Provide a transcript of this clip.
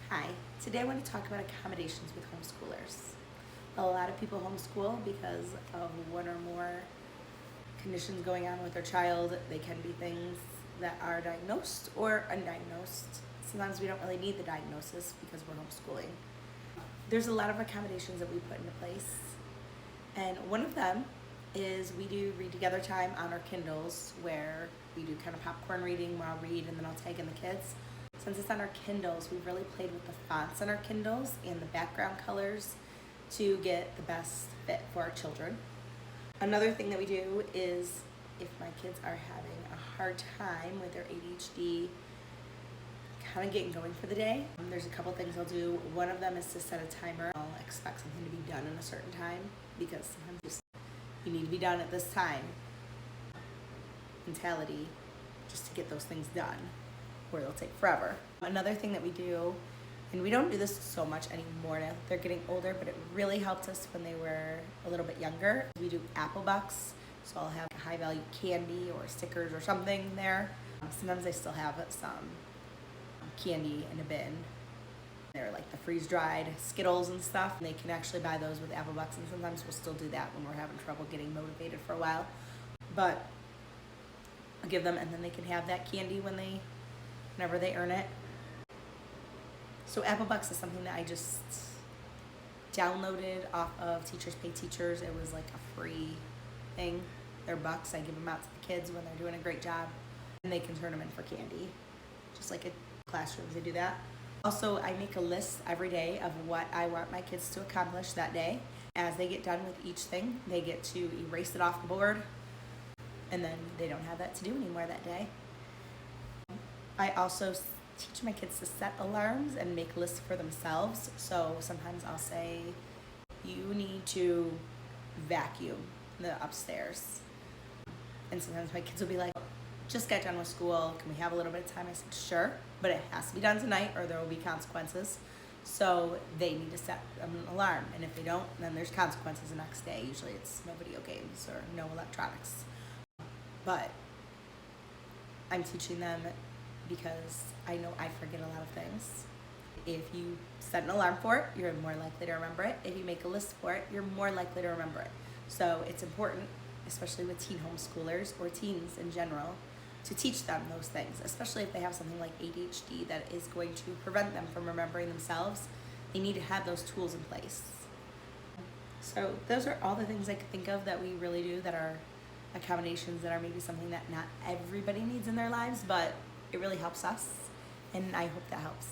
Hi, today I want to talk about accommodations with homeschoolers. A lot of people homeschool because of one or more conditions going on with their child. They can be things that are diagnosed or undiagnosed. Sometimes we don't really need the diagnosis because we're homeschooling. There's a lot of accommodations that we put into place, and one of them is we do read together time on our Kindles where we do kind of popcorn reading where I'll read and then I'll tag in the kids. Since it's on our Kindles, we've really played with the fonts on our Kindles and the background colors to get the best fit for our children. Another thing that we do is if my kids are having a hard time with their ADHD kind of getting going for the day, there's a couple things I'll do. One of them is to set a timer. I'll expect something to be done in a certain time because sometimes you need to be done at this time mentality just to get those things done, where they'll take forever. Another thing that we do, and we don't do this so much anymore now they're getting older, but it really helped us when they were a little bit younger. We do Apple Bucks, so I'll have high value candy or stickers or something there. Sometimes I still have some candy in a bin. They're like the freeze dried Skittles and stuff. And they can actually buy those with Apple Bucks, and sometimes we'll still do that when we're having trouble getting motivated for a while. But I'll give them, and then they can have that candy whenever they earn it. So Apple Bucks is something that I just downloaded off of Teachers Pay Teachers. It was like a free thing. They're bucks. I give them out to the kids when they're doing a great job, and they can turn them in for candy, just like at classrooms they do that. Also, I make a list every day of what I want my kids to accomplish that day. As they get done with each thing, they get to erase it off the board, and then they don't have that to do anymore that day. I also teach my kids to set alarms and make lists for themselves. So sometimes I'll say, you need to vacuum the upstairs. And sometimes my kids will be like, just got done with school, can we have a little bit of time? I said, sure, but it has to be done tonight or there will be consequences. So they need to set an alarm, and if they don't, then there's consequences the next day. Usually it's no video games or no electronics. But I'm teaching them because I know I forget a lot of things. If you set an alarm for it, you're more likely to remember it. If you make a list for it, you're more likely to remember it. So it's important, especially with teen homeschoolers or teens in general, to teach them those things, especially if they have something like ADHD that is going to prevent them from remembering themselves. They need to have those tools in place. So those are all the things I could think of that we really do that are accommodations that are maybe something that not everybody needs in their lives, but it really helps us, and I hope that helps.